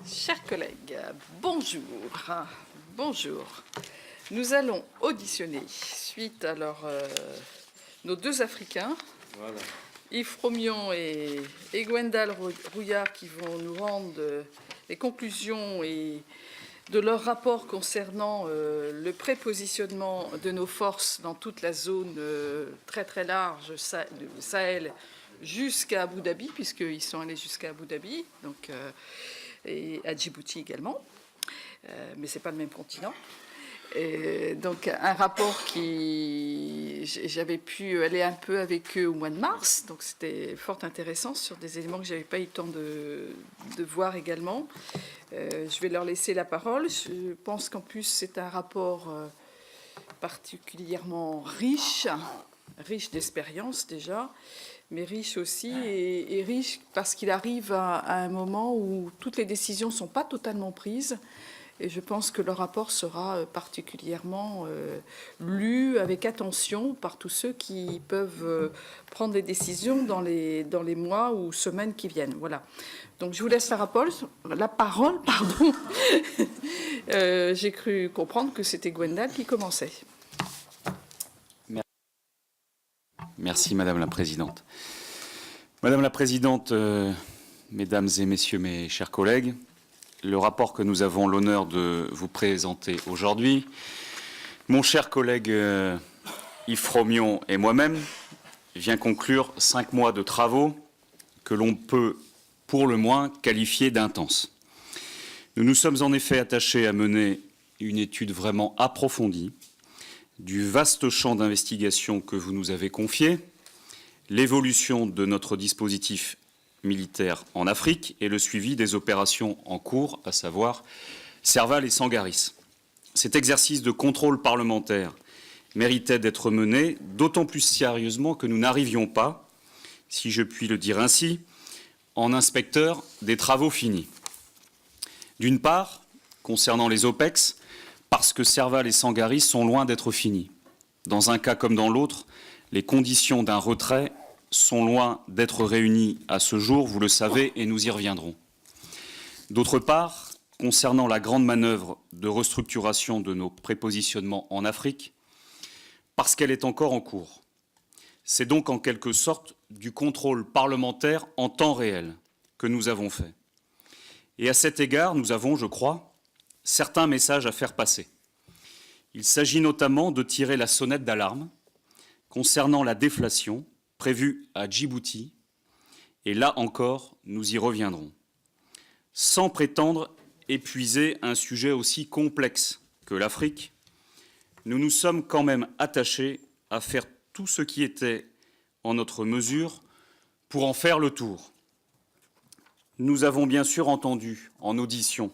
Chers collègues, bonjour. Bonjour. Nous allons auditionner, suite à nos deux Africains, voilà, Yves Fromion et Gwendal Rouillard, qui vont nous rendre les conclusions de leur rapport concernant le prépositionnement de nos forces dans toute la zone très très large du Sahel jusqu'à Abu Dhabi, puisqu'ils sont allés jusqu'à Abu Dhabi, donc, et à Djibouti également, mais ce n'est pas le même continent. Et donc un rapport qui j'avais pu aller un peu avec eux au mois de mars, donc c'était fort intéressant sur des éléments que je n'avais pas eu le temps de voir également. Je vais leur laisser la parole. Je pense qu'en plus c'est un rapport particulièrement riche d'expérience déjà, mais riche aussi, et riche parce qu'il arrive à un moment où toutes les décisions ne sont pas totalement prises. Et je pense que le rapport sera particulièrement lu avec attention par tous ceux qui peuvent prendre des décisions dans les mois ou semaines qui viennent. Voilà. Donc je vous laisse la parole. J'ai cru comprendre que c'était Gwendal qui commençait. Merci Madame la Présidente. Madame la Présidente, Mesdames et Messieurs, mes chers collègues, le rapport que nous avons l'honneur de vous présenter aujourd'hui, mon cher collègue Yves Fromion et moi-même, vient conclure 5 mois de travaux que l'on peut, pour le moins, qualifier d'intenses. Nous nous sommes en effet attachés à mener une étude vraiment approfondie du vaste champ d'investigation que vous nous avez confié, l'évolution de notre dispositif militaire en Afrique et le suivi des opérations en cours, à savoir Serval et Sangaris. Cet exercice de contrôle parlementaire méritait d'être mené d'autant plus sérieusement que nous n'arrivions pas, si je puis le dire ainsi, en inspecteur des travaux finis. D'une part, concernant les OPEX, parce que Serval et Sangaris sont loin d'être finis. Dans un cas comme dans l'autre, les conditions d'un retrait sont loin d'être réunies à ce jour, vous le savez, et nous y reviendrons. D'autre part, concernant la grande manœuvre de restructuration de nos prépositionnements en Afrique, parce qu'elle est encore en cours. C'est donc en quelque sorte du contrôle parlementaire en temps réel que nous avons fait. Et à cet égard, nous avons, je crois, certains messages à faire passer. Il s'agit notamment de tirer la sonnette d'alarme concernant la déflation prévue à Djibouti, et là encore, nous y reviendrons. Sans prétendre épuiser un sujet aussi complexe que l'Afrique, nous nous sommes quand même attachés à faire tout ce qui était en notre mesure pour en faire le tour. Nous avons bien sûr entendu en audition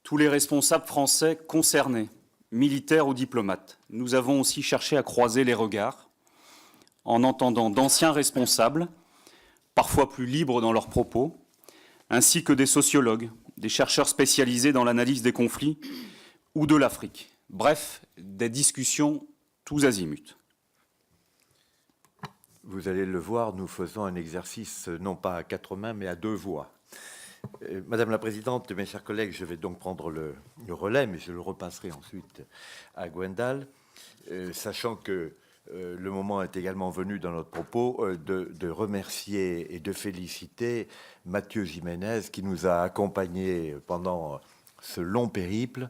tous les responsables français concernés, militaires ou diplomates. Nous avons aussi cherché à croiser les regards en entendant d'anciens responsables, parfois plus libres dans leurs propos, ainsi que des sociologues, des chercheurs spécialisés dans l'analyse des conflits ou de l'Afrique. Bref, des discussions tous azimuts. Vous allez le voir, nous faisons un exercice non pas à 4 mains, mais à 2 voix. Madame la Présidente, mes chers collègues, je vais donc prendre le relais, mais je le repasserai ensuite à Gwendal, sachant que le moment est également venu dans notre propos de remercier et de féliciter Mathieu Jiménez qui nous a accompagnés pendant ce long périple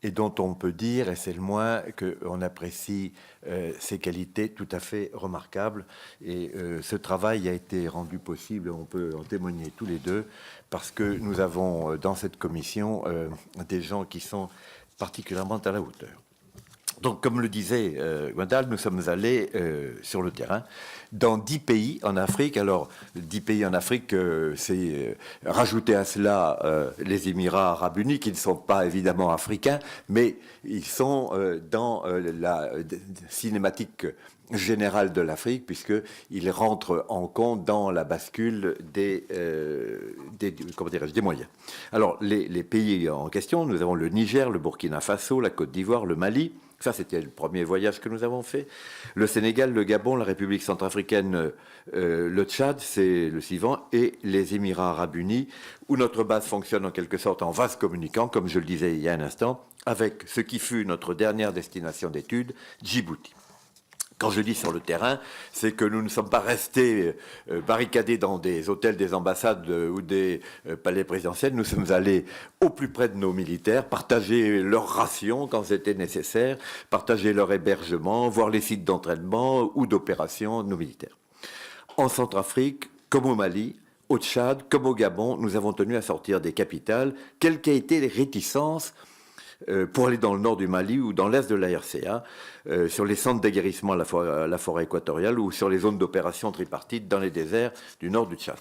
et dont on peut dire, et c'est le moins, qu'on apprécie ses qualités tout à fait remarquables. Et ce travail a été rendu possible, on peut en témoigner tous les deux, parce que nous avons dans cette commission des gens qui sont particulièrement à la hauteur. Donc, comme le disait Gwendal, nous sommes allés sur le terrain dans 10 pays en Afrique. Alors, 10 pays en Afrique, c'est rajouter à cela les Émirats arabes unis, qui ne sont pas évidemment africains, mais ils sont dans la cinématique générale de l'Afrique, puisqu'ils rentrent en compte dans la bascule des moyens. Alors, les pays en question, nous avons le Niger, le Burkina Faso, la Côte d'Ivoire, le Mali, Ça, c'était le premier voyage que nous avons fait. Le Sénégal, le Gabon, la République centrafricaine, le Tchad, c'est le suivant, et les Émirats arabes unis, où notre base fonctionne en quelque sorte en vase communicant, comme je le disais il y a un instant, avec ce qui fut notre dernière destination d'études, Djibouti. Quand je dis sur le terrain, c'est que nous ne sommes pas restés barricadés dans des hôtels des ambassades ou des palais présidentiels. Nous sommes allés au plus près de nos militaires, partager leurs rations quand c'était nécessaire, partager leur hébergement, voir les sites d'entraînement ou d'opération de nos militaires. En Centrafrique, comme au Mali, au Tchad, comme au Gabon, nous avons tenu à sortir des capitales, quelles qu'aient été les réticences pour aller dans le nord du Mali ou dans l'est de la RCA, sur les centres d'aguerrissement à la forêt équatoriale ou sur les zones d'opération tripartite dans les déserts du nord du Tchad.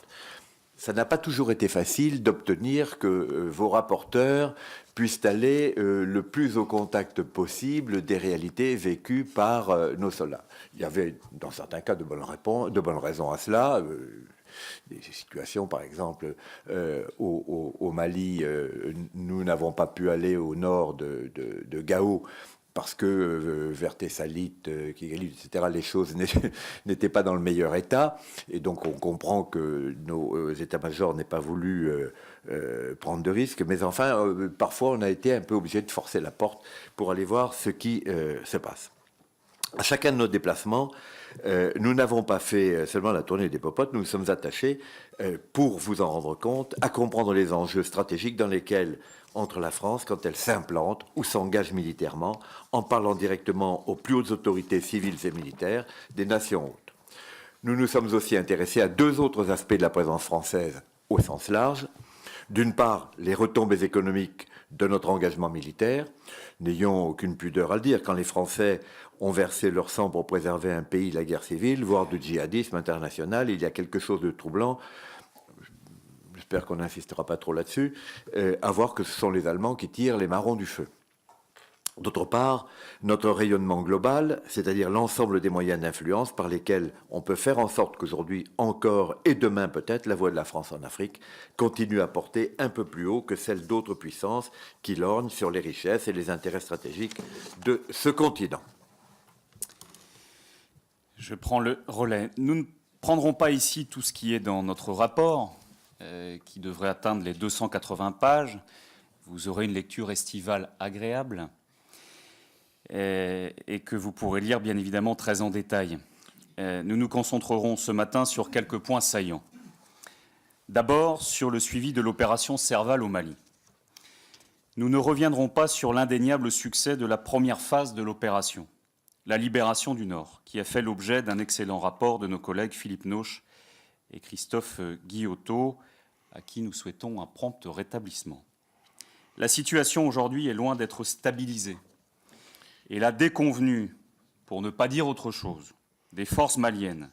Ça n'a pas toujours été facile d'obtenir que vos rapporteurs puissent aller le plus au contact possible des réalités vécues par nos soldats. Il y avait dans certains cas de bonnes raisons à cela. Des situations, par exemple, au Mali, nous n'avons pas pu aller au nord de Gao parce que vers Tessalit, Kigali, etc., les choses n'étaient pas dans le meilleur état. Et donc, on comprend que nos états-majors n'aient pas voulu prendre de risques. Mais enfin, parfois, on a été un peu obligé de forcer la porte pour aller voir ce qui se passe. À chacun de nos déplacements, nous n'avons pas fait seulement la tournée des popotes, nous nous sommes attachés, pour vous en rendre compte, à comprendre les enjeux stratégiques dans lesquels entre la France quand elle s'implante ou s'engage militairement, en parlant directement aux plus hautes autorités civiles et militaires des nations hautes. Nous nous sommes aussi intéressés à deux autres aspects de la présence française au sens large. D'une part, les retombées économiques de notre engagement militaire. N'ayons aucune pudeur à le dire, quand les Français ont versé leur sang pour préserver un pays de la guerre civile, voire du djihadisme international, il y a quelque chose de troublant, j'espère qu'on n'insistera pas trop là-dessus, à voir que ce sont les Allemands qui tirent les marrons du feu. D'autre part, notre rayonnement global, c'est-à-dire l'ensemble des moyens d'influence par lesquels on peut faire en sorte qu'aujourd'hui encore et demain peut-être la voix de la France en Afrique continue à porter un peu plus haut que celle d'autres puissances qui lorgnent sur les richesses et les intérêts stratégiques de ce continent. Je prends le relais. Nous ne prendrons pas ici tout ce qui est dans notre rapport, qui devrait atteindre les 280 pages. Vous aurez une lecture estivale agréable. Et que vous pourrez lire bien évidemment très en détail. Nous nous concentrerons ce matin sur quelques points saillants. D'abord, sur le suivi de l'opération Serval au Mali. Nous ne reviendrons pas sur l'indéniable succès de la première phase de l'opération, la libération du Nord, qui a fait l'objet d'un excellent rapport de nos collègues Philippe Noche et Christophe Guillotot, à qui nous souhaitons un prompt rétablissement. La situation aujourd'hui est loin d'être stabilisée. Et la déconvenue, pour ne pas dire autre chose, des forces maliennes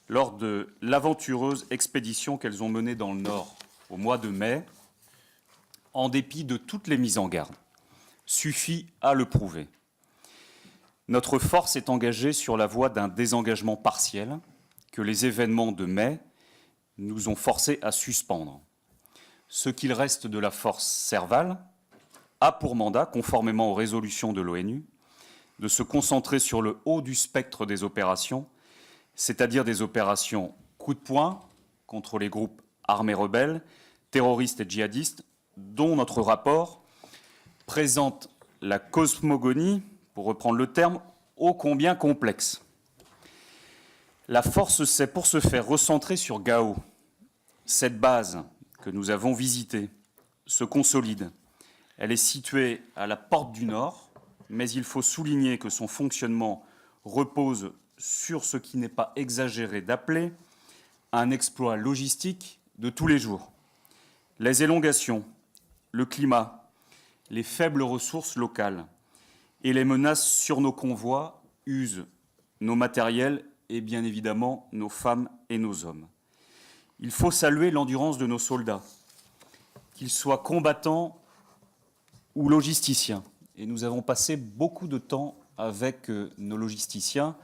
lors de l'aventureuse expédition qu'elles ont menée dans le Nord au mois de mai, en dépit de toutes les mises en garde, suffit à le prouver. Notre force est engagée sur la voie d'un désengagement partiel que les événements de mai nous ont forcés à suspendre. Ce qu'il reste de la force Serval a pour mandat, conformément aux résolutions de l'ONU, de se concentrer sur le haut du spectre des opérations, c'est-à-dire des opérations coup de poing contre les groupes armés rebelles, terroristes et djihadistes, dont notre rapport présente la cosmogonie, pour reprendre le terme, ô combien complexe. La force s'est pour ce faire recentrer sur Gao. Cette base que nous avons visitée se consolide. Elle est située à la porte du Nord, mais il faut souligner que son fonctionnement repose sur ce qui n'est pas exagéré d'appeler un exploit logistique de tous les jours. Les élongations, le climat, les faibles ressources locales et les menaces sur nos convois usent nos matériels et bien évidemment nos femmes et nos hommes. Il faut saluer l'endurance de nos soldats, qu'ils soient combattants ou logisticiens. Et nous avons passé beaucoup de temps avec nos logisticiens,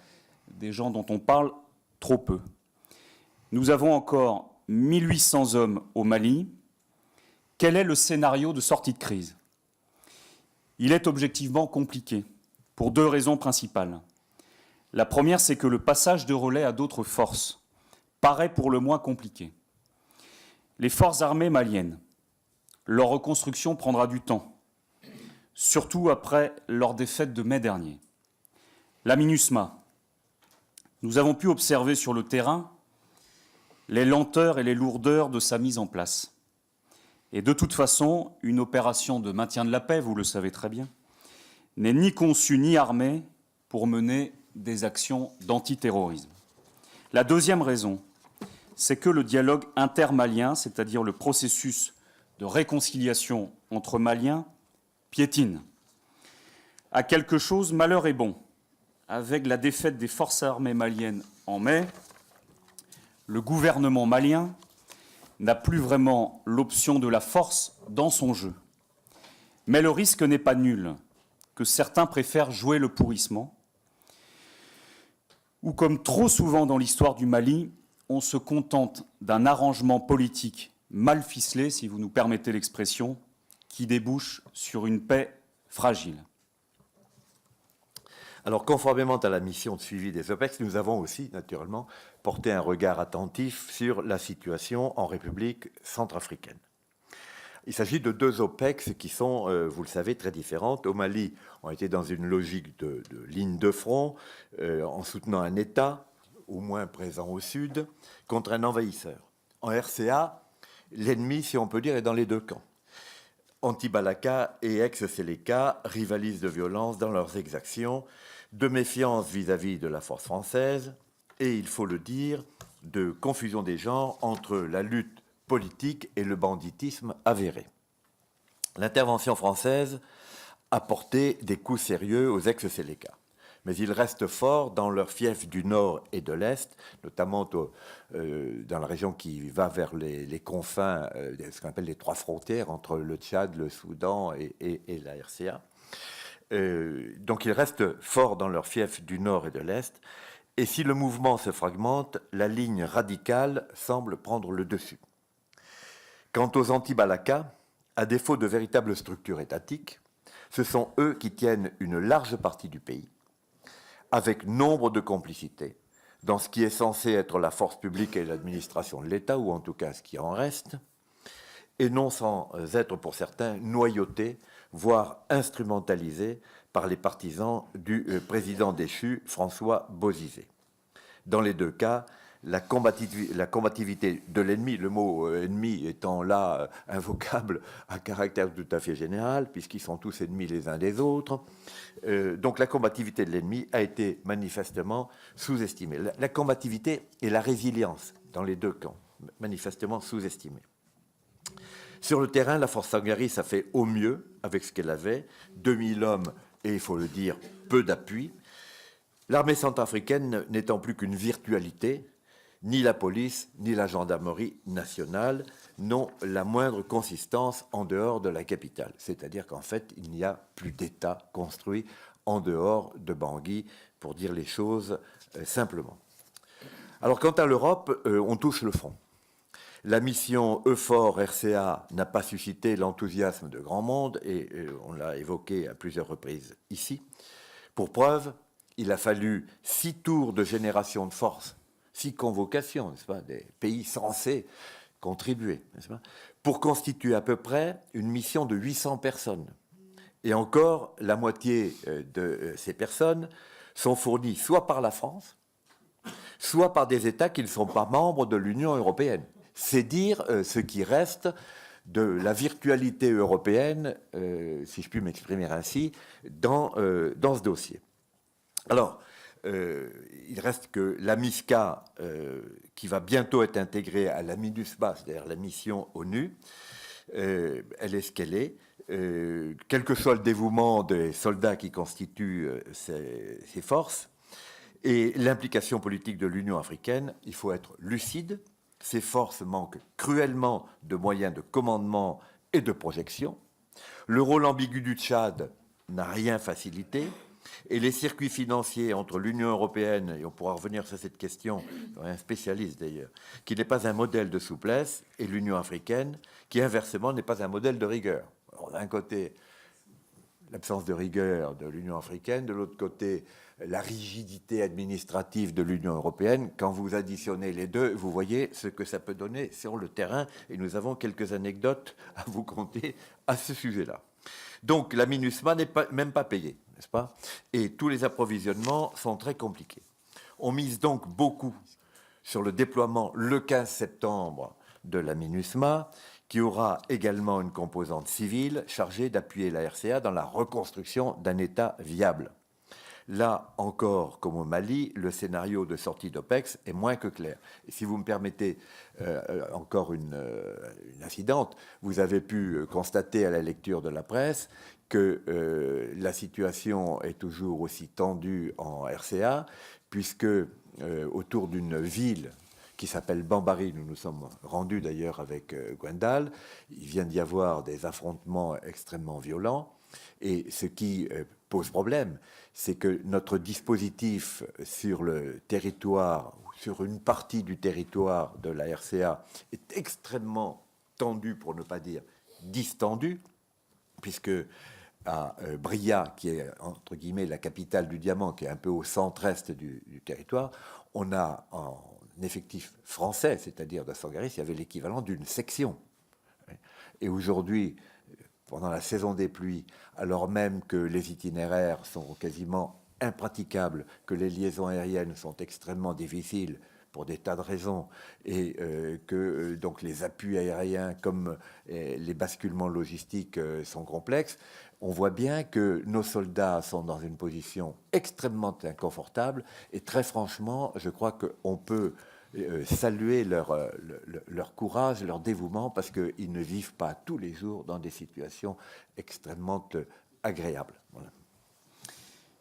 des gens dont on parle trop peu. Nous avons encore 1800 hommes au Mali. Quel est le scénario de sortie de crise ? Il est objectivement compliqué, pour deux raisons principales. La première, c'est que le passage de relais à d'autres forces paraît pour le moins compliqué. Les forces armées maliennes, leur reconstruction prendra du temps, surtout après leur défaite de mai dernier. La MINUSMA, nous avons pu observer sur le terrain les lenteurs et les lourdeurs de sa mise en place. Et de toute façon, une opération de maintien de la paix, vous le savez très bien, n'est ni conçue ni armée pour mener des actions d'antiterrorisme. La deuxième raison, c'est que le dialogue intermalien, c'est-à-dire le processus de réconciliation entre Maliens, piétine. À quelque chose, malheur est bon. Avec la défaite des forces armées maliennes en mai, le gouvernement malien n'a plus vraiment l'option de la force dans son jeu. Mais le risque n'est pas nul, que certains préfèrent jouer le pourrissement, ou comme trop souvent dans l'histoire du Mali, on se contente d'un arrangement politique mal ficelé, si vous nous permettez l'expression, qui débouche sur une paix fragile. Alors, conformément à la mission de suivi des OPEX, nous avons aussi, naturellement, porté un regard attentif sur la situation en République centrafricaine. Il s'agit de deux OPEX qui sont, vous le savez, très différentes. Au Mali, on était dans une logique de ligne de front, en soutenant un État, au moins présent au sud, contre un envahisseur. En RCA, l'ennemi, si on peut dire, est dans les deux camps. Anti-Balaka et ex-Séléka rivalisent de violence dans leurs exactions, de méfiance vis-à-vis de la force française et, il faut le dire, de confusion des genres entre la lutte politique et le banditisme avéré. L'intervention française a porté des coups sérieux aux ex-Séléka, mais ils restent forts dans leurs fiefs du nord et de l'est, notamment dans la région qui va vers les confins, ce qu'on appelle les trois frontières entre le Tchad, le Soudan et la RCA. Donc ils restent forts dans leurs fiefs du nord et de l'est, et si le mouvement se fragmente, la ligne radicale semble prendre le dessus. Quant aux anti-Balaka, à défaut de véritables structures étatiques, ce sont eux qui tiennent une large partie du pays, avec nombre de complicités, dans ce qui est censé être la force publique et l'administration de l'État, ou en tout cas ce qui en reste, et non sans être pour certains noyautés, voire instrumentalisés par les partisans du président déchu, François Bozizé. Dans les deux cas, la combativité de l'ennemi, le mot ennemi étant là un vocable à caractère tout à fait général, puisqu'ils sont tous ennemis les uns des autres, donc la combativité de l'ennemi a été manifestement sous-estimée. La combativité et la résilience dans les deux camps, manifestement sous-estimées. Sur le terrain, la force sangaris a fait au mieux avec ce qu'elle avait, 2000 hommes et, il faut le dire, peu d'appui. L'armée centrafricaine n'étant plus qu'une virtualité, ni la police, ni la gendarmerie nationale n'ont la moindre consistance en dehors de la capitale. C'est-à-dire qu'en fait, il n'y a plus d'État construit en dehors de Bangui, pour dire les choses simplement. Alors, quant à l'Europe, on touche le front. La mission EUFOR RCA n'a pas suscité l'enthousiasme de grand monde, et on l'a évoqué à plusieurs reprises ici. Pour preuve, il a fallu 6 tours de génération de force, 6 convocations, n'est-ce pas, des pays censés contribuer, n'est-ce pas, pour constituer à peu près une mission de 800 personnes. Et encore, la moitié de ces personnes sont fournies soit par la France, soit par des États qui ne sont pas membres de l'Union européenne. C'est dire ce qui reste de la virtualité européenne, si je puis m'exprimer ainsi, dans ce dossier. Alors, il reste que la MISCA, qui va bientôt être intégrée à la MINUSMA, c'est-à-dire la mission ONU, elle est ce qu'elle est. Quel que soit le dévouement des soldats qui constituent ces forces, et l'implication politique de l'Union africaine, il faut être lucide. Ces forces manquent cruellement de moyens de commandement et de projection. Le rôle ambigu du Tchad n'a rien facilité. Et les circuits financiers entre l'Union européenne, et on pourra revenir sur cette question, un spécialiste d'ailleurs, qui n'est pas un modèle de souplesse, et l'Union africaine, qui inversement n'est pas un modèle de rigueur. Alors, d'un côté, l'absence de rigueur de l'Union africaine, de l'autre côté, la rigidité administrative de l'Union européenne. Quand vous additionnez les deux, vous voyez ce que ça peut donner sur le terrain. Et nous avons quelques anecdotes à vous conter à ce sujet-là. Donc la MINUSMA n'est même pas payée, n'est-ce pas? Et tous les approvisionnements sont très compliqués. On mise donc beaucoup sur le déploiement le 15 septembre de la MINUSMA, qui aura également une composante civile chargée d'appuyer la RCA dans la reconstruction d'un État viable. Là encore, comme au Mali, le scénario de sortie d'OPEX est moins que clair. Et si vous me permettez encore une incidente, vous avez pu constater à la lecture de la presse que la situation est toujours aussi tendue en RCA, puisque autour d'une ville qui s'appelle Bambari, nous nous sommes rendus d'ailleurs avec Gwendal, il vient d'y avoir des affrontements extrêmement violents, et ce qui pose problème, c'est que notre dispositif sur le territoire, sur une partie du territoire de la RCA, est extrêmement tendu, pour ne pas dire distendu, puisque à Bria, qui est entre guillemets la capitale du diamant, qui est un peu au centre-est du territoire, on a en effectif français, c'est-à-dire de Sangaris, il y avait l'équivalent d'une section. Et aujourd'hui, pendant la saison des pluies, alors même que les itinéraires sont quasiment impraticables, que les liaisons aériennes sont extrêmement difficiles pour des tas de raisons, et que donc les appuis aériens comme les basculements logistiques sont complexes, on voit bien que nos soldats sont dans une position extrêmement inconfortable, et très franchement, je crois qu'on peut saluer leur courage, leur dévouement, parce qu'ils ne vivent pas tous les jours dans des situations extrêmement agréables. Voilà.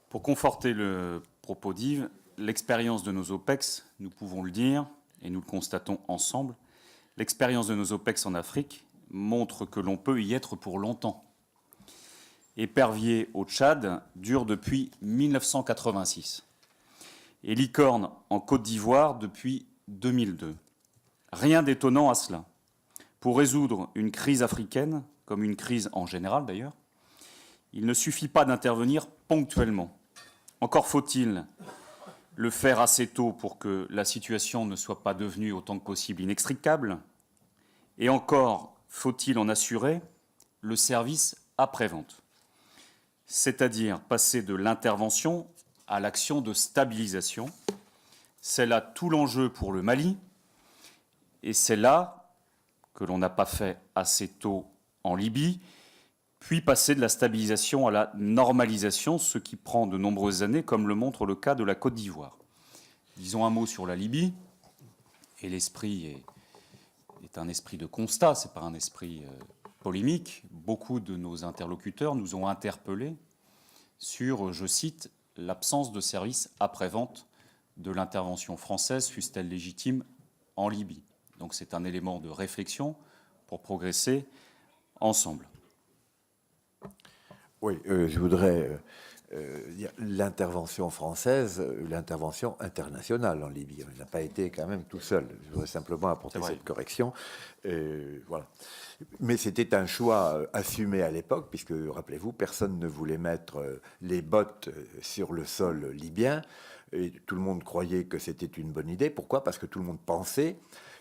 Pour conforter le propos d'Yves, l'expérience de nos OPEX, nous pouvons le dire, et nous le constatons ensemble, l'expérience de nos OPEX en Afrique montre que l'on peut y être pour longtemps. Épervier au Tchad dure depuis 1986 et Licorne en Côte d'Ivoire depuis 2002. Rien d'étonnant à cela. Pour résoudre une crise africaine, comme une crise en général d'ailleurs, il ne suffit pas d'intervenir ponctuellement. Encore faut-il le faire assez tôt pour que la situation ne soit pas devenue autant que possible inextricable, et encore faut-il en assurer le service après-vente, c'est-à-dire passer de l'intervention à l'action de stabilisation. C'est là tout l'enjeu pour le Mali, et c'est là que l'on n'a pas fait assez tôt en Libye, puis passer de la stabilisation à la normalisation, ce qui prend de nombreuses années, comme le montre le cas de la Côte d'Ivoire. Disons un mot sur la Libye, et l'esprit est un esprit de constat, ce n'est pas un esprit polémique. Beaucoup de nos interlocuteurs nous ont interpellés sur, je cite, l'absence de service après-vente de l'intervention française, fût-elle légitime, en Libye. Donc c'est un élément de réflexion pour progresser ensemble. Oui, je voudrais dire l'intervention française, l'intervention internationale en Libye. On n'a pas été quand même tout seul. Je voudrais simplement apporter cette correction. Voilà. Mais c'était un choix assumé à l'époque, puisque, rappelez-vous, personne ne voulait mettre les bottes sur le sol libyen, et tout le monde croyait que c'était une bonne idée. Pourquoi ? Parce que tout le monde pensait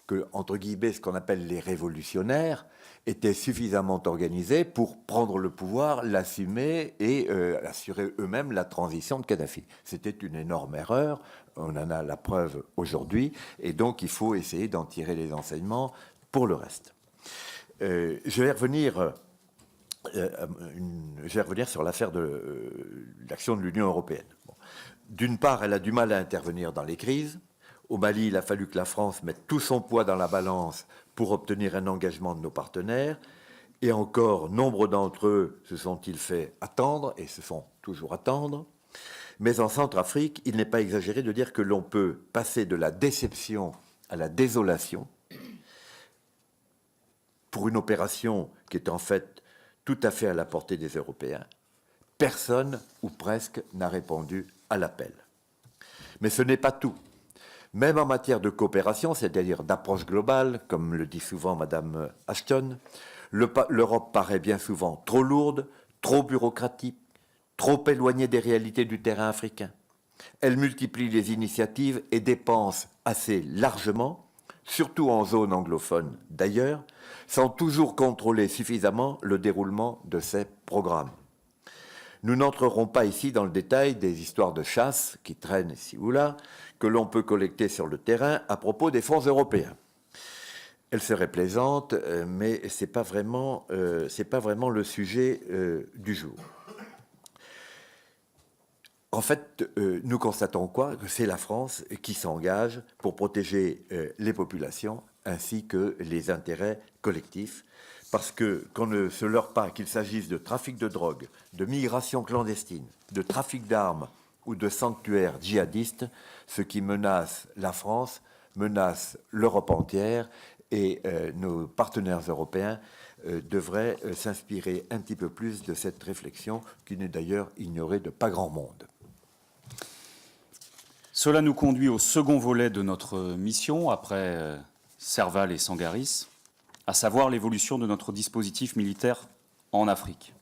que, entre guillemets, ce qu'on appelle les révolutionnaires étaient suffisamment organisés pour prendre le pouvoir, l'assumer et assurer eux-mêmes la transition de Kadhafi. C'était une énorme erreur, on en a la preuve aujourd'hui, et donc il faut essayer d'en tirer les enseignements pour le reste. Je vais revenir sur l'affaire de l'action de l'Union européenne. Bon. D'une part, elle a du mal à intervenir dans les crises. Au Mali, il a fallu que la France mette tout son poids dans la balance pour obtenir un engagement de nos partenaires. Et encore, nombre d'entre eux se sont-ils fait attendre, et se font toujours attendre. Mais en Centrafrique, il n'est pas exagéré de dire que l'on peut passer de la déception à la désolation pour une opération qui est en fait tout à fait à la portée des Européens. Personne, ou presque, n'a répondu à l'appel. Mais ce n'est pas tout. Même en matière de coopération, c'est-à-dire d'approche globale, comme le dit souvent Madame Ashton, l'Europe paraît bien souvent trop lourde, trop bureaucratique, trop éloignée des réalités du terrain africain. Elle multiplie les initiatives et dépense assez largement, surtout en zone anglophone d'ailleurs, sans toujours contrôler suffisamment le déroulement de ces programmes. Nous n'entrerons pas ici dans le détail des histoires de chasse qui traînent ici ou là, que l'on peut collecter sur le terrain à propos des fonds européens. Elle serait plaisante, mais ce n'est pas vraiment le sujet du jour. En fait, nous constatons quoi? Que c'est la France qui s'engage pour protéger les populations ainsi que les intérêts collectifs. Parce que qu'on ne se leurre pas qu'il s'agisse de trafic de drogue, de migration clandestine, de trafic d'armes ou de sanctuaires djihadistes, ce qui menace la France menace l'Europe entière et nos partenaires européens devraient s'inspirer un petit peu plus de cette réflexion qui n'est d'ailleurs ignorée de pas grand monde. Cela nous conduit au second volet de notre mission, après Serval et Sangaris, à savoir l'évolution de notre dispositif militaire en Afrique.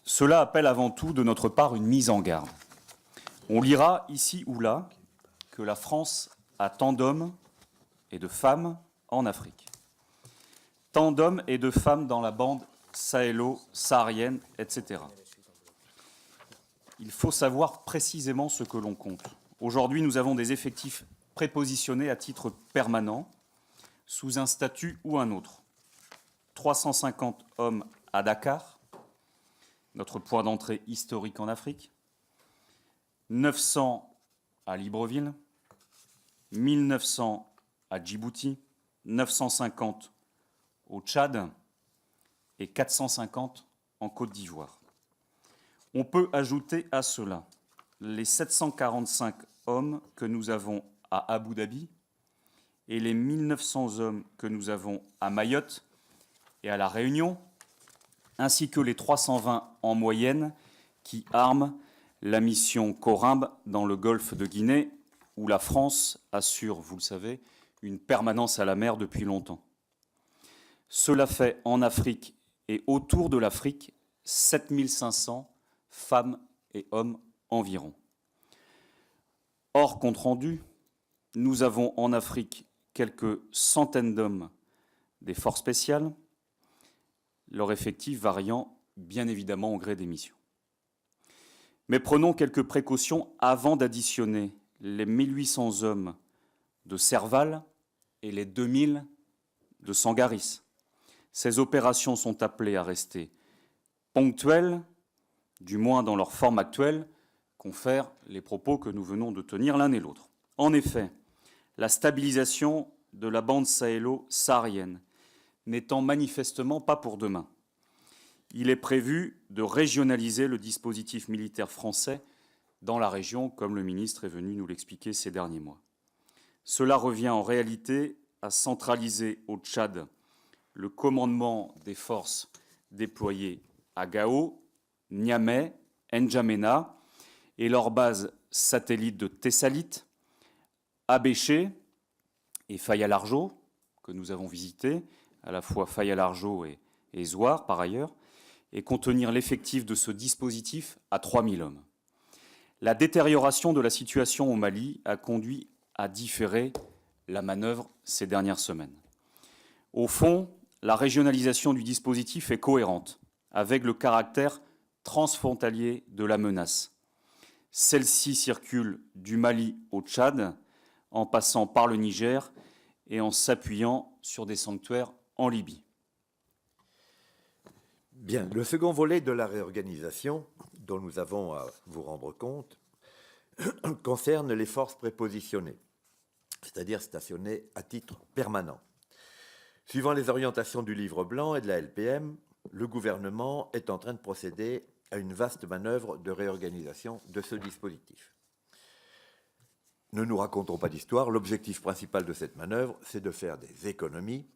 Cela appelle avant tout de notre part une mise en garde. On lira ici ou là que la France a tant d'hommes et de femmes en Afrique. Tant d'hommes et de femmes dans la bande sahélo-saharienne, etc. Il faut savoir précisément ce que l'on compte. Aujourd'hui, nous avons des effectifs prépositionnés à titre permanent, sous un statut ou un autre. 350 hommes à Dakar, notre point d'entrée historique en Afrique, 900 à Libreville, 1900 à Djibouti, 950 au Tchad et 450 en Côte d'Ivoire. On peut ajouter à cela les 745 hommes que nous avons à Abu Dhabi et les 1900 hommes que nous avons à Mayotte et à La Réunion, ainsi que les 320 en moyenne qui arment la mission Corimbe dans le golfe de Guinée, où la France assure, vous le savez, une permanence à la mer depuis longtemps. Cela fait en Afrique et autour de l'Afrique 7500 femmes et hommes environ. Hors compte rendu, nous avons en Afrique quelques centaines d'hommes des forces spéciales, leur effectif variant bien évidemment au gré des missions. Mais prenons quelques précautions avant d'additionner les 1800 hommes de Serval et les 2000 de Sangaris. Ces opérations sont appelées à rester ponctuelles, du moins dans leur forme actuelle, confèrent les propos que nous venons de tenir l'un et l'autre. En effet, la stabilisation de la bande sahélo-saharienne n'étant manifestement pas pour demain, il est prévu de régionaliser le dispositif militaire français dans la région, comme le ministre est venu nous l'expliquer ces derniers mois. Cela revient en réalité à centraliser au Tchad le commandement des forces déployées à Gao, Niamey, N'Djamena et leurs bases satellites de Tessalit, Abéché et Faya-Largeau, que nous avons visité, à la fois Faya-Largeau et Zouar par ailleurs, et contenir l'effectif de ce dispositif à 3000 hommes. La détérioration de la situation au Mali a conduit à différer la manœuvre ces dernières semaines. Au fond, la régionalisation du dispositif est cohérente avec le caractère transfrontalier de la menace. Celle-ci circule du Mali au Tchad, en passant par le Niger et en s'appuyant sur des sanctuaires en Libye. Bien, le second volet de la réorganisation, dont nous avons à vous rendre compte, concerne les forces prépositionnées, c'est-à-dire stationnées à titre permanent. Suivant les orientations du livre blanc et de la LPM, le gouvernement est en train de procéder à une vaste manœuvre de réorganisation de ce dispositif. Ne nous racontons pas d'histoire, l'objectif principal de cette manœuvre, c'est de faire des économies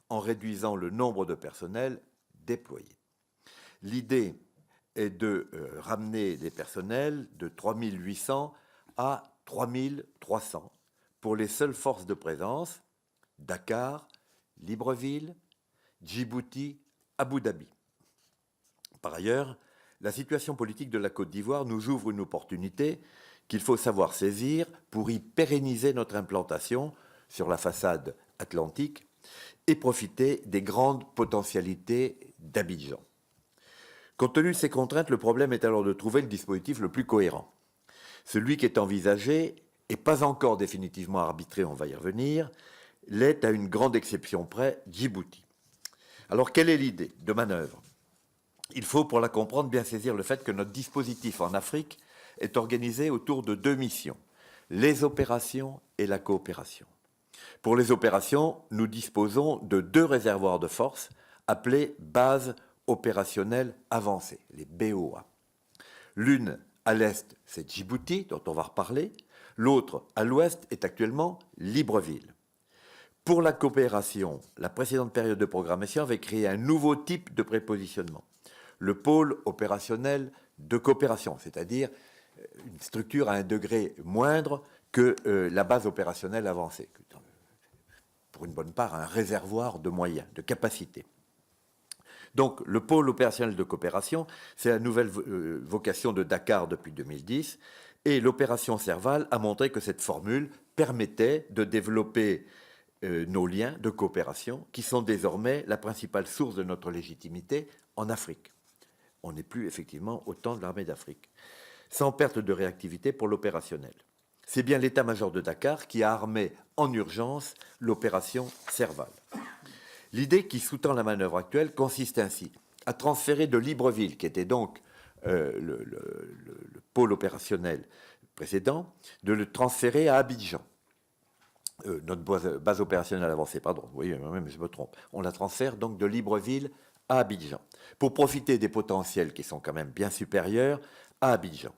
en réduisant le nombre de personnels déployés. L'idée est de ramener les personnels de 3800 à 3300 pour les seules forces de présence, Dakar, Libreville, Djibouti, Abu Dhabi. Par ailleurs, la situation politique de la Côte d'Ivoire nous ouvre une opportunité qu'il faut savoir saisir pour y pérenniser notre implantation sur la façade atlantique et profiter des grandes potentialités d'Abidjan. Compte tenu de ces contraintes, le problème est alors de trouver le dispositif le plus cohérent. Celui qui est envisagé et pas encore définitivement arbitré, on va y revenir, l'est à une grande exception près, Djibouti. Alors, quelle est l'idée de manœuvre ? Il faut, pour la comprendre, bien saisir le fait que notre dispositif en Afrique est organisé autour de 2 missions, les opérations et la coopération. Pour les opérations, nous disposons de 2 réservoirs de force appelés bases opérationnelles avancées, les BOA. L'une à l'est, c'est Djibouti, dont on va reparler. L'autre, à l'ouest, est actuellement Libreville. Pour la coopération, la précédente période de programmation avait créé un nouveau type de prépositionnement, le pôle opérationnel de coopération, c'est-à-dire une structure à un degré moindre que la base opérationnelle avancée. Pour une bonne part, un réservoir de moyens, de capacités. Donc, le pôle opérationnel de coopération, c'est la nouvelle vocation de Dakar depuis 2010, et l'opération Serval a montré que cette formule permettait de développer nos liens de coopération, qui sont désormais la principale source de notre légitimité en Afrique. On n'est plus effectivement au temps de l'armée d'Afrique, sans perte de réactivité pour l'opérationnel. C'est bien l'état-major de Dakar qui a armé en urgence l'opération Serval. L'idée qui sous-tend la manœuvre actuelle consiste ainsi à transférer de Libreville, qui était donc le pôle opérationnel précédent, de le transférer à Abidjan. Notre base opérationnelle avancée, pardon, oui, même je me trompe. On la transfère donc de Libreville à Abidjan, pour profiter des potentiels qui sont quand même bien supérieurs à Abidjan.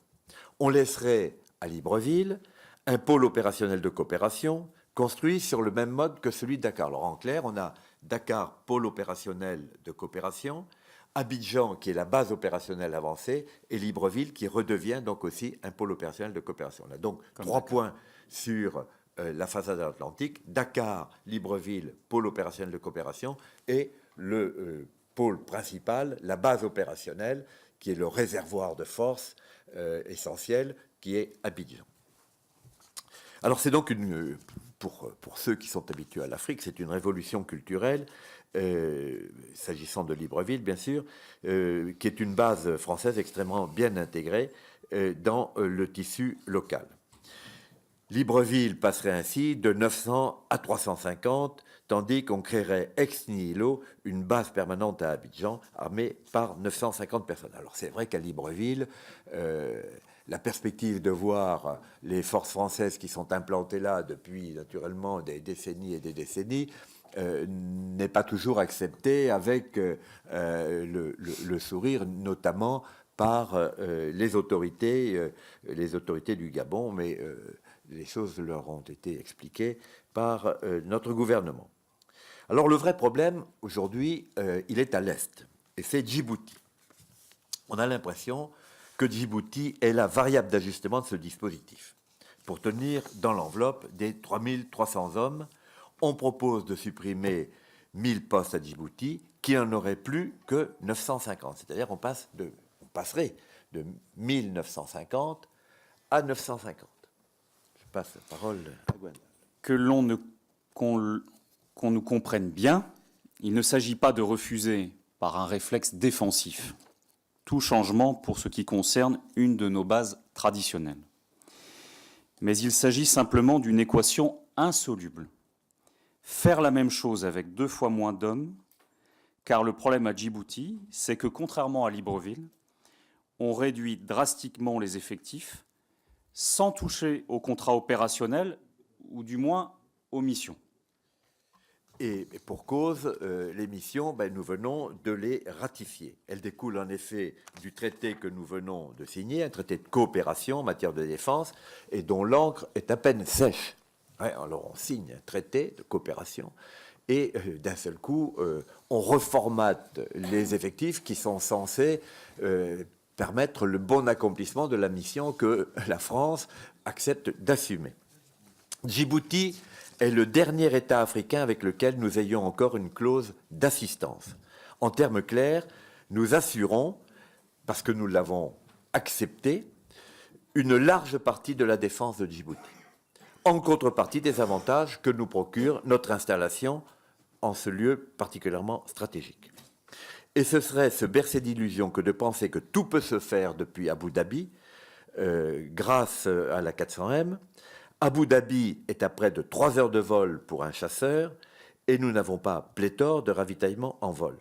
On laisserait à Libreville un pôle opérationnel de coopération construit sur le même mode que celui de Dakar. Alors en clair, on a Dakar, pôle opérationnel de coopération, Abidjan, qui est la base opérationnelle avancée, et Libreville, qui redevient donc aussi un pôle opérationnel de coopération. On a donc 3 points sur la façade atlantique, Dakar, Libreville, pôle opérationnel de coopération, et le pôle principal, la base opérationnelle, qui est le réservoir de force essentiel, qui est Abidjan. Alors c'est donc pour ceux qui sont habitués à l'Afrique, c'est une révolution culturelle, s'agissant de Libreville bien sûr, qui est une base française extrêmement bien intégrée dans le tissu local. Libreville passerait ainsi de 900 à 350, tandis qu'on créerait ex nihilo une base permanente à Abidjan, armée par 950 personnes. Alors c'est vrai qu'à Libreville, la perspective de voir les forces françaises qui sont implantées là depuis naturellement des décennies et des décennies n'est pas toujours acceptée avec le sourire, notamment par les autorités du Gabon, mais les choses leur ont été expliquées par notre gouvernement. Alors le vrai problème, aujourd'hui, il est à l'est, et c'est Djibouti. On a l'impression que Djibouti est la variable d'ajustement de ce dispositif. Pour tenir dans l'enveloppe des 3300 hommes, on propose de supprimer 1000 postes à Djibouti, qui n'en auraient plus que 950. C'est-à-dire on passerait de 1950 à 950. Je passe la parole à Gwen. Qu'on nous comprenne bien, il ne s'agit pas de refuser par un réflexe défensif tout changement pour ce qui concerne une de nos bases traditionnelles. Mais il s'agit simplement d'une équation insoluble. Faire la même chose avec 2 fois moins d'hommes, car le problème à Djibouti, c'est que contrairement à Libreville, on réduit drastiquement les effectifs sans toucher au contrat opérationnel, ou du moins aux missions. Et pour cause, les missions, nous venons de les ratifier. Elles découlent en effet du traité que nous venons de signer, un traité de coopération en matière de défense, et dont l'encre est à peine sèche. Ouais, alors on signe un traité de coopération, et d'un seul coup, on reformate les effectifs qui sont censés permettre le bon accomplissement de la mission que la France accepte d'assumer. Djibouti est le dernier État africain avec lequel nous ayons encore une clause d'assistance. En termes clairs, nous assurons parce que nous l'avons accepté, une large partie de la défense de Djibouti, en contrepartie des avantages que nous procure notre installation en ce lieu particulièrement stratégique. Et ce serait se bercer d'illusions que de penser que tout peut se faire depuis Abu Dhabi, grâce à la 400M. Abu Dhabi est à près de 3 heures de vol pour un chasseur, et nous n'avons pas pléthore de ravitaillement en vol.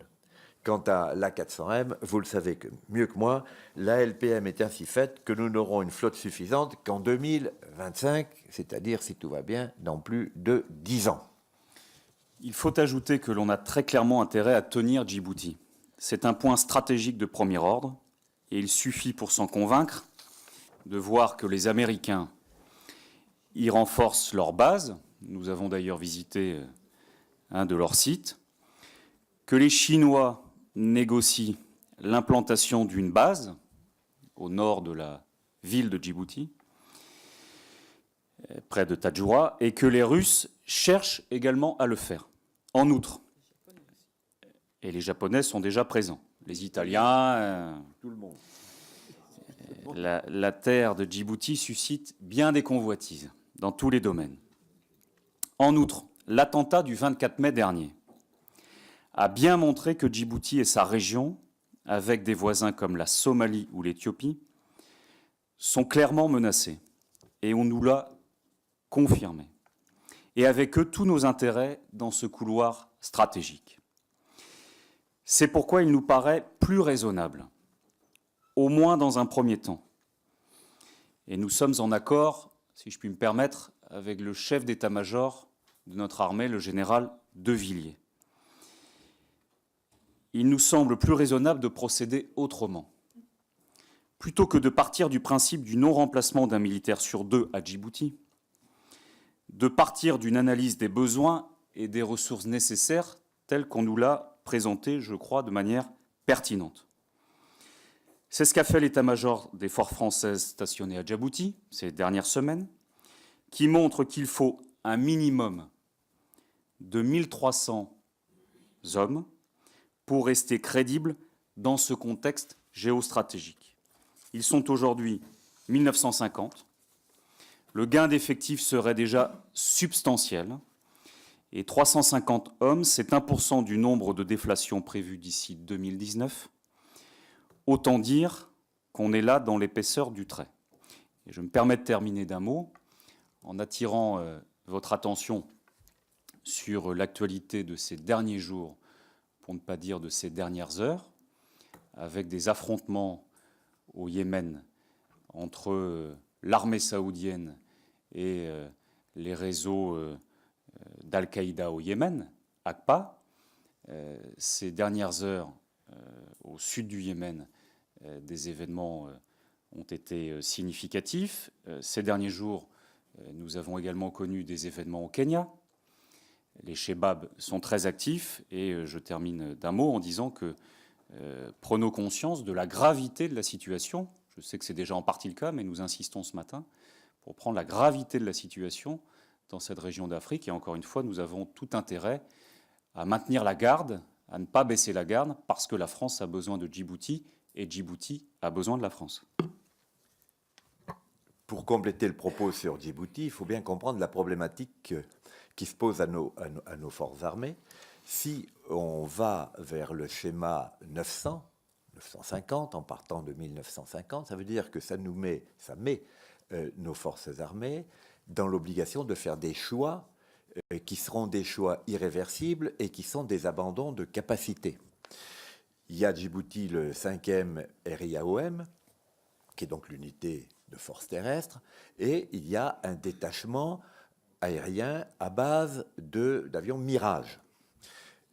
Quant à l'A400M, vous le savez mieux que moi, la LPM est ainsi faite que nous n'aurons une flotte suffisante qu'en 2025, c'est-à-dire, si tout va bien, dans plus de 10 ans. Il faut ajouter que l'on a très clairement intérêt à tenir Djibouti. C'est un point stratégique de premier ordre, et il suffit pour s'en convaincre de voir que les Américains y renforcent leur base. Nous avons d'ailleurs visité un de leurs sites, que les Chinois négocient l'implantation d'une base au nord de la ville de Djibouti, près de Tadjoura, et que les Russes cherchent également à le faire. En outre, et les Japonais sont déjà présents, les Italiens, tout le monde. La terre de Djibouti suscite bien des convoitises dans tous les domaines. En outre, l'attentat du 24 mai dernier a bien montré que Djibouti et sa région, avec des voisins comme la Somalie ou l'Éthiopie, sont clairement menacés. Et on nous l'a confirmé. Et avec eux, tous nos intérêts dans ce couloir stratégique. C'est pourquoi il nous paraît plus raisonnable, au moins dans un premier temps. Et nous sommes en accord, si je puis me permettre, avec le chef d'état-major de notre armée, le général De Villiers. Il nous semble plus raisonnable de procéder autrement. Plutôt que de partir du principe du non-remplacement d'un militaire sur 2 à Djibouti, de partir d'une analyse des besoins et des ressources nécessaires telles qu'on nous l'a présenté, je crois, de manière pertinente. C'est ce qu'a fait l'état-major des forces françaises stationnées à Djibouti ces dernières semaines, qui montre qu'il faut un minimum de 1300 hommes pour rester crédibles dans ce contexte géostratégique. Ils sont aujourd'hui 1950. Le gain d'effectifs serait déjà substantiel. Et 350 hommes, c'est 1% du nombre de déflations prévues d'ici 2019. Autant dire qu'on est là dans l'épaisseur du trait. Et je me permets de terminer d'un mot en attirant votre attention sur l'actualité de ces derniers jours, pour ne pas dire de ces dernières heures, avec des affrontements au Yémen entre l'armée saoudienne et les réseaux d'Al-Qaïda au Yémen, AQPA. Ces dernières heures, au sud du Yémen, des événements ont été significatifs. Ces derniers jours, nous avons également connu des événements au Kenya. Les Shebabs sont très actifs et je termine d'un mot en disant que prenons conscience de la gravité de la situation. Je sais que c'est déjà en partie le cas, mais nous insistons ce matin pour prendre la gravité de la situation dans cette région d'Afrique. Et encore une fois, nous avons tout intérêt à maintenir la garde, à ne pas baisser la garde, parce que la France a besoin de Djibouti et Djibouti a besoin de la France. Pour compléter le propos sur Djibouti, il faut bien comprendre la problématique qui se pose à nos forces armées. Si on va vers le schéma 900, 950, en partant de 1950, ça veut dire que ça met nos forces armées dans l'obligation de faire des choix qui seront des choix irréversibles et qui sont des abandons de capacité. Il y a à Djibouti le 5e RIAOM, qui est donc l'unité de force terrestre, et il y a un détachement aérien à base d'avions Mirage.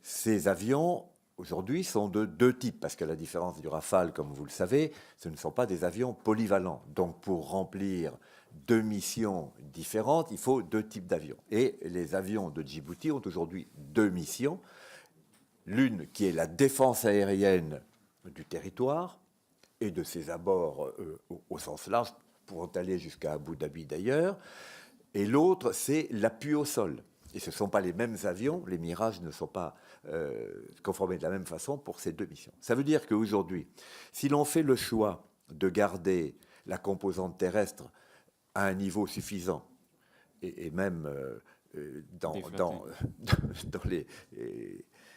Ces avions, aujourd'hui, sont de 2 types, parce que la différence du Rafale, comme vous le savez, ce ne sont pas des avions polyvalents. Donc, pour remplir 2 missions différentes, il faut 2 types d'avions. Et les avions de Djibouti ont aujourd'hui 2 missions. L'une qui est la défense aérienne du territoire et de ses abords au sens large, pourront aller jusqu'à Abu Dhabi d'ailleurs. Et l'autre, c'est l'appui au sol. Et ce ne sont pas les mêmes avions, les Mirages ne sont pas conformer de la même façon pour ces deux missions. Ça veut dire qu'aujourd'hui, si l'on fait le choix de garder la composante terrestre à un niveau suffisant, et même dans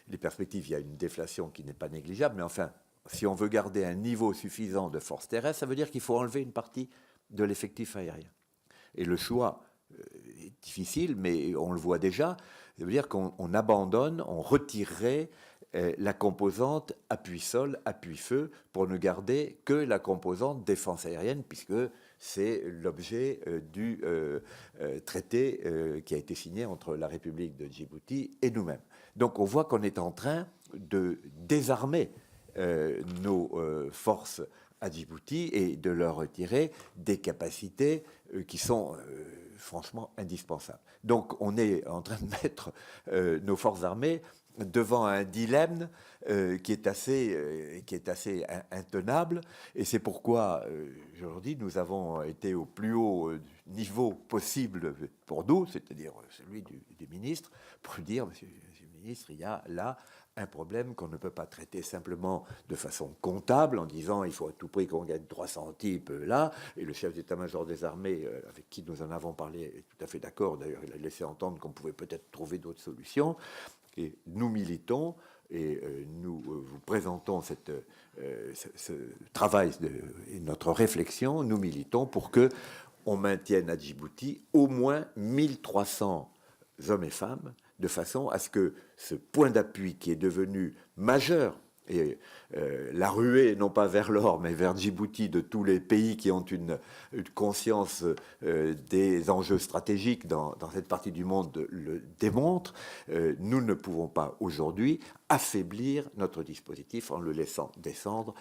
les perspectives, il y a une déflation qui n'est pas négligeable, mais enfin, si on veut garder un niveau suffisant de force terrestre, ça veut dire qu'il faut enlever une partie de l'effectif aérien. Et le choix est difficile, mais on le voit déjà, ça veut dire qu'on abandonne, on retirerait la composante appui-sol, appui-feu, pour ne garder que la composante défense aérienne, puisque c'est l'objet du traité qui a été signé entre la République de Djibouti et nous-mêmes. Donc on voit qu'on est en train de désarmer nos forces à Djibouti et de leur retirer des capacités qui sont franchement indispensables. Donc on est en train de mettre nos forces armées devant un dilemme qui est assez intenable. Et c'est pourquoi, je leur dis, nous avons été au plus haut niveau possible pour nous, c'est-à-dire celui du ministre, pour dire, monsieur le ministre, il y a là un problème qu'on ne peut pas traiter simplement de façon comptable en disant il faut à tout prix qu'on gagne 300 types là, et le chef d'état-major des armées avec qui nous en avons parlé est tout à fait d'accord, d'ailleurs il a laissé entendre qu'on pouvait peut-être trouver d'autres solutions, et nous militons et nous vous présentons ce travail et notre réflexion, nous militons pour que on maintienne à Djibouti au moins 1300 hommes et femmes, de façon à ce que ce point d'appui qui est devenu majeur, et la ruée, non pas vers l'or, mais vers Djibouti, de tous les pays qui ont une conscience des enjeux stratégiques dans cette partie du monde le démontre, nous ne pouvons pas aujourd'hui affaiblir notre dispositif en le laissant descendre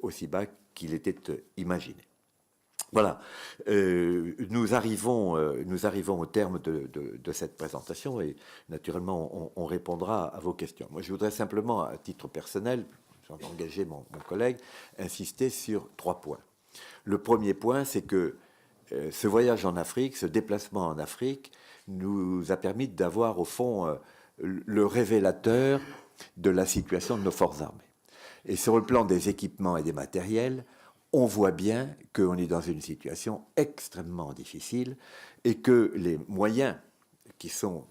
aussi bas qu'il était imaginé. Voilà, nous arrivons au terme de cette présentation et naturellement on répondra à vos questions. Moi je voudrais simplement, à titre personnel, j'en ai engagé mon collègue, insister sur 3 points. Le premier point, c'est que ce voyage en Afrique, ce déplacement en Afrique, nous a permis d'avoir au fond le révélateur de la situation de nos forces armées. Et sur le plan des équipements et des matériels, on voit bien qu'on est dans une situation extrêmement difficile et que les moyens qui sont,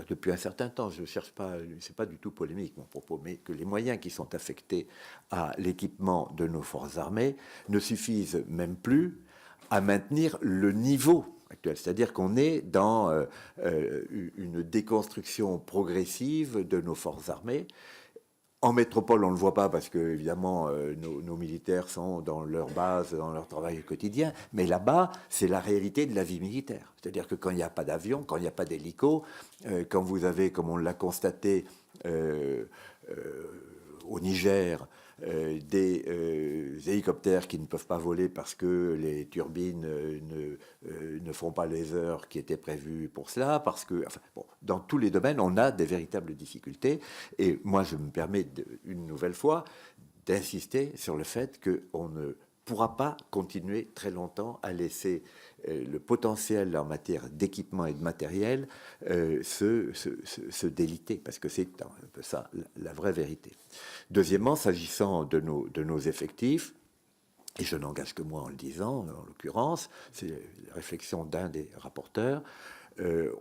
depuis un certain temps, je ne cherche pas, c'est pas du tout polémique mon propos, mais que les moyens qui sont affectés à l'équipement de nos forces armées ne suffisent même plus à maintenir le niveau actuel. C'est-à-dire qu'on est dans une déconstruction progressive de nos forces armées. En métropole, on ne le voit pas parce que, évidemment, nos militaires sont dans leur base, dans leur travail quotidien. Mais là-bas, c'est la réalité de la vie militaire. C'est-à-dire que quand il n'y a pas d'avion, quand il n'y a pas d'hélico, quand vous avez, comme on l'a constaté au Niger, des hélicoptères qui ne peuvent pas voler parce que les turbines ne font pas les heures qui étaient prévues pour cela, parce que, enfin, bon, dans tous les domaines, on a des véritables difficultés. Et moi, je me permets une nouvelle fois d'insister sur le fait qu'on ne pourra pas continuer très longtemps à laisser le potentiel en matière d'équipement et de matériel se déliter, parce que c'est un peu ça la vraie vérité. Deuxièmement, s'agissant de nos effectifs, et je n'engage que moi en le disant, en l'occurrence, c'est la réflexion d'un des rapporteurs,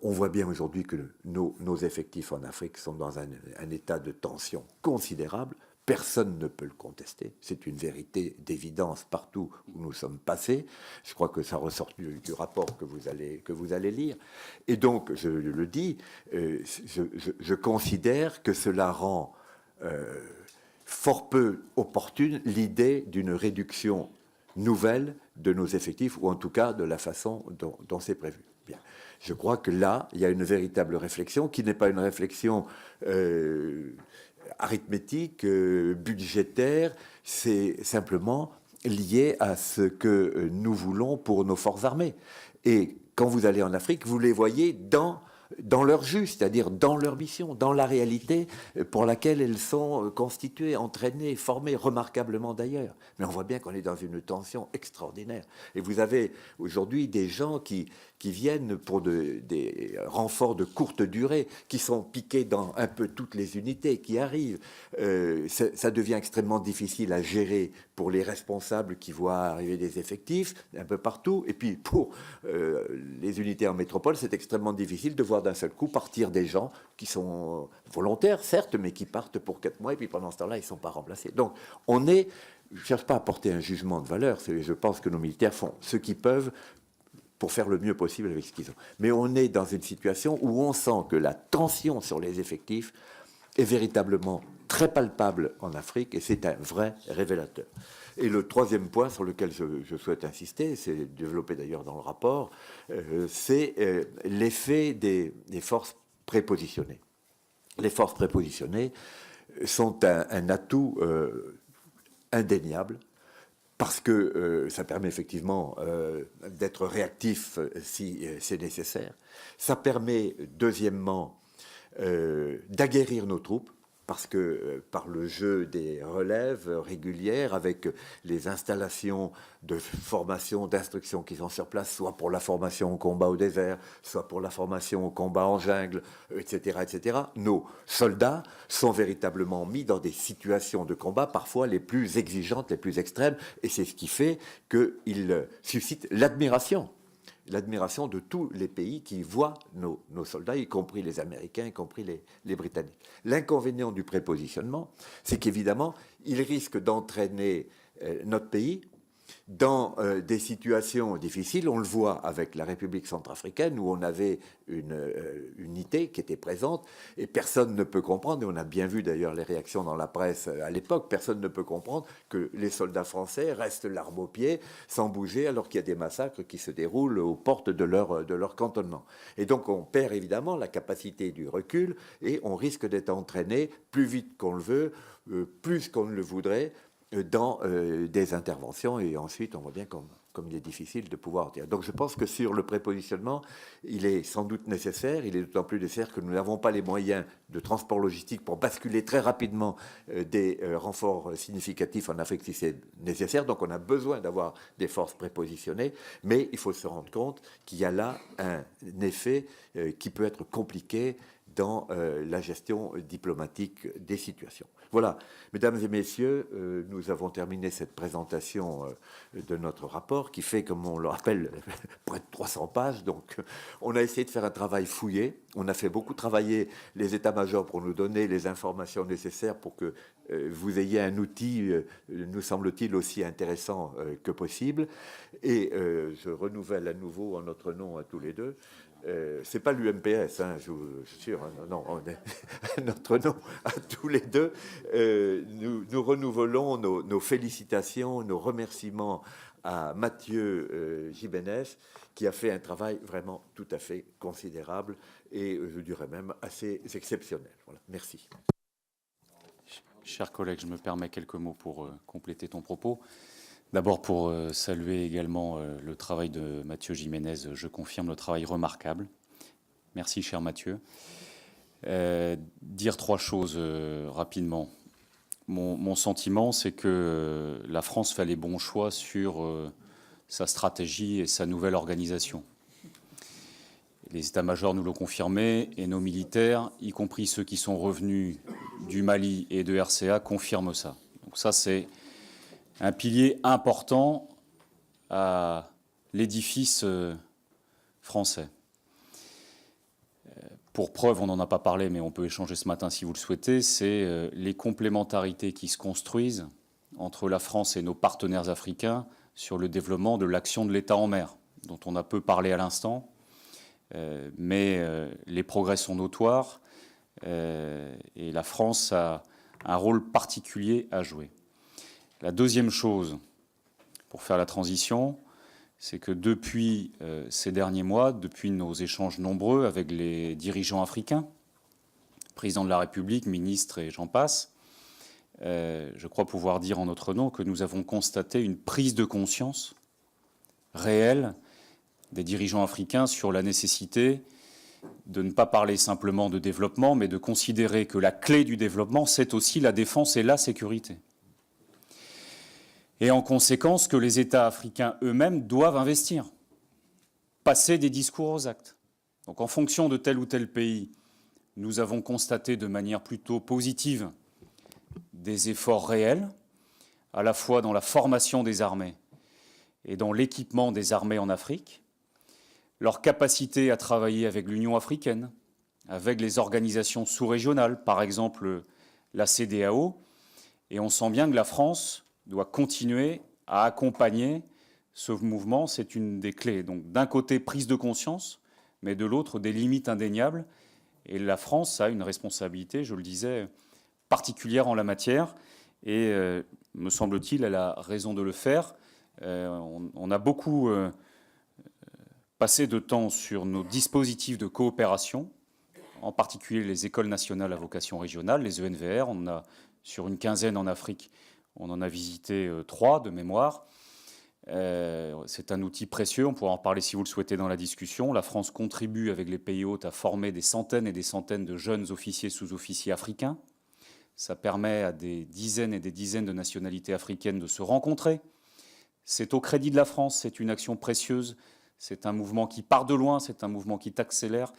on voit bien aujourd'hui que nos effectifs en Afrique sont dans un état de tension considérable. Personne ne peut le contester. C'est une vérité d'évidence partout où nous sommes passés. Je crois que ça ressort du rapport que vous allez lire. Et donc, je le dis, je considère que cela rend fort peu opportune l'idée d'une réduction nouvelle de nos effectifs, ou en tout cas de la façon dont c'est prévu. Bien. Je crois que là, il y a une véritable réflexion qui n'est pas une réflexion arithmétique, budgétaire, c'est simplement lié à ce que nous voulons pour nos forces armées. Et quand vous allez en Afrique, vous les voyez dans dans leur jus, c'est-à-dire dans leur mission, dans la réalité pour laquelle elles sont constituées, entraînées, formées, remarquablement d'ailleurs. Mais on voit bien qu'on est dans une tension extraordinaire. Et vous avez aujourd'hui des gens qui viennent pour des renforts de courte durée, qui sont piqués dans un peu toutes les unités, qui arrivent. Ça devient extrêmement difficile à gérer pour les responsables qui voient arriver des effectifs un peu partout. Et puis pour les unités en métropole, c'est extrêmement difficile de voir d'un seul coup partir des gens qui sont volontaires, certes, mais qui partent pour 4 mois et puis pendant ce temps-là, ils ne sont pas remplacés. Donc on est... Je ne cherche pas à porter un jugement de valeur, je pense que nos militaires font ce qu'ils peuvent pour faire le mieux possible avec ce qu'ils ont. Mais on est dans une situation où on sent que la tension sur les effectifs est véritablement très palpable en Afrique et c'est un vrai révélateur. Et le troisième point sur lequel je souhaite insister, c'est développé d'ailleurs dans le rapport, c'est l'effet des forces prépositionnées. Les forces prépositionnées sont un atout indéniable, parce que ça permet effectivement d'être réactif si c'est nécessaire. Ça permet, deuxièmement, d'aguerrir nos troupes, parce que par le jeu des relèves régulières, avec les installations de formation, d'instruction qui sont sur place, soit pour la formation au combat au désert, soit pour la formation au combat en jungle, etc., nos soldats sont véritablement mis dans des situations de combat, parfois les plus exigeantes, les plus extrêmes, et c'est ce qui fait qu'ils suscitent l'admiration de tous les pays qui voient nos soldats, y compris les Américains, y compris les Britanniques. L'inconvénient du prépositionnement, c'est qu'évidemment, il risque d'entraîner notre pays dans des situations difficiles. On le voit avec la République centrafricaine, où on avait une unité qui était présente, et personne ne peut comprendre, et on a bien vu d'ailleurs les réactions dans la presse à l'époque, personne ne peut comprendre que les soldats français restent l'arme au pied, sans bouger, alors qu'il y a des massacres qui se déroulent aux portes de leur cantonnement. Et donc on perd évidemment la capacité du recul, et on risque d'être entraîné plus vite qu'on le veut, plus qu'on ne le voudrait, dans des interventions, et ensuite on voit bien comme il est difficile de pouvoir dire. Donc je pense que sur le prépositionnement, il est sans doute nécessaire, il est d'autant plus nécessaire que nous n'avons pas les moyens de transport logistique pour basculer très rapidement des renforts significatifs en Afrique si c'est nécessaire, donc on a besoin d'avoir des forces prépositionnées, mais il faut se rendre compte qu'il y a là un effet qui peut être compliqué dans la gestion diplomatique des situations. Voilà, mesdames et messieurs, nous avons terminé cette présentation de notre rapport qui fait, comme on le rappelle, près de 300 pages. Donc, on a essayé de faire un travail fouillé. On a fait beaucoup travailler les états-majors pour nous donner les informations nécessaires pour que vous ayez un outil, nous semble-t-il, aussi intéressant que possible. Et je renouvelle à nouveau en notre nom à tous les deux. C'est pas l'UMPS, hein, je suis sûr, hein, non, on est notre nom à tous les deux. Nous renouvelons nos félicitations, nos remerciements à Mathieu Giménez, qui a fait un travail vraiment tout à fait considérable et je dirais même assez exceptionnel. Voilà, merci. Chers collègues, je me permets quelques mots pour compléter ton propos. D'abord pour saluer également le travail de Mathieu Giménez. Je confirme le travail remarquable. Merci, cher Mathieu. Dire 3 choses rapidement. Mon sentiment, c'est que la France fait les bons choix sur sa stratégie et sa nouvelle organisation. Les états-majors nous l'ont confirmé et nos militaires, y compris ceux qui sont revenus du Mali et de RCA, confirment ça. Donc ça, c'est un pilier important à l'édifice français. Pour preuve, on n'en a pas parlé, mais on peut échanger ce matin si vous le souhaitez, c'est les complémentarités qui se construisent entre la France et nos partenaires africains sur le développement de l'action de l'État en mer, dont on a peu parlé à l'instant, mais les progrès sont notoires et la France a un rôle particulier à jouer. La deuxième chose, pour faire la transition, c'est que depuis ces derniers mois, depuis nos échanges nombreux avec les dirigeants africains, président de la République, ministre et j'en passe, je crois pouvoir dire en notre nom que nous avons constaté une prise de conscience réelle des dirigeants africains sur la nécessité de ne pas parler simplement de développement, mais de considérer que la clé du développement, c'est aussi la défense et la sécurité. Et en conséquence, que les États africains eux-mêmes doivent investir, passer des discours aux actes. Donc en fonction de tel ou tel pays, nous avons constaté de manière plutôt positive des efforts réels, à la fois dans la formation des armées et dans l'équipement des armées en Afrique, leur capacité à travailler avec l'Union africaine, avec les organisations sous-régionales, par exemple la CEDEAO, et on sent bien que la France doit continuer à accompagner ce mouvement, c'est une des clés. Donc d'un côté, prise de conscience, mais de l'autre, des limites indéniables. Et la France a une responsabilité, je le disais, particulière en la matière, et me semble-t-il, elle a raison de le faire. On a beaucoup passé de temps sur nos dispositifs de coopération, en particulier les écoles nationales à vocation régionale, les ENVR. On en a sur une quinzaine en Afrique, on en a visité 3 de mémoire. C'est un outil précieux, on pourra en parler si vous le souhaitez dans la discussion. La France contribue avec les pays hôtes à former des centaines et des centaines de jeunes officiers, sous-officiers africains. Ça permet à des dizaines et des dizaines de nationalités africaines de se rencontrer. C'est au crédit de la France, c'est une action précieuse, c'est un mouvement qui part de loin, c'est un mouvement qui t'accélère.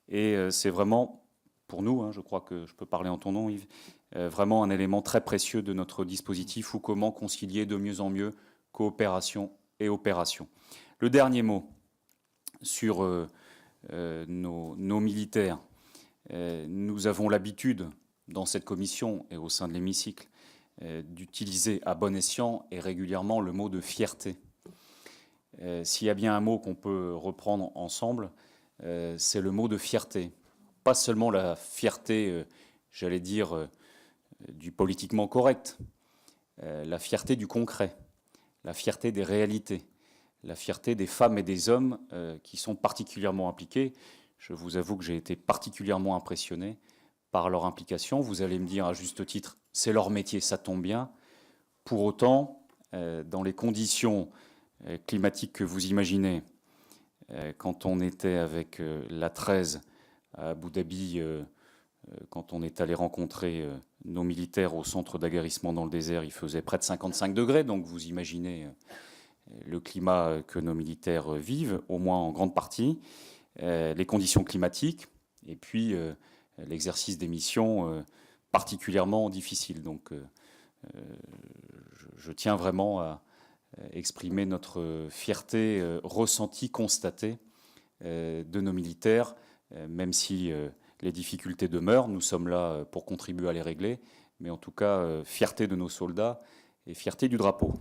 Et c'est vraiment, pour nous, je crois que je peux parler en ton nom Yves, vraiment un élément très précieux de notre dispositif, ou comment concilier de mieux en mieux coopération et opération. Le dernier mot sur nos militaires. Nous avons l'habitude, dans cette commission et au sein de l'hémicycle, d'utiliser à bon escient et régulièrement le mot de fierté. S'il y a bien un mot qu'on peut reprendre ensemble, c'est le mot de fierté. Pas seulement la fierté, j'allais dire, du politiquement correct, la fierté du concret, la fierté des réalités, la fierté des femmes et des hommes qui sont particulièrement impliqués. Je vous avoue que j'ai été particulièrement impressionné par leur implication. Vous allez me dire à juste titre, c'est leur métier, ça tombe bien. Pour autant, dans les conditions climatiques que vous imaginez, quand on était avec la 13 à Abu Dhabi, quand on est allé rencontrer nos militaires au centre d'aguerrissement dans le désert, il faisait près de 55 degrés, donc vous imaginez le climat que nos militaires vivent, au moins en grande partie, les conditions climatiques, et puis l'exercice des missions particulièrement difficiles. Donc je tiens vraiment à exprimer notre fierté ressentie, constatée de nos militaires, même si les difficultés demeurent, nous sommes là pour contribuer à les régler, mais en tout cas, fierté de nos soldats et fierté du drapeau.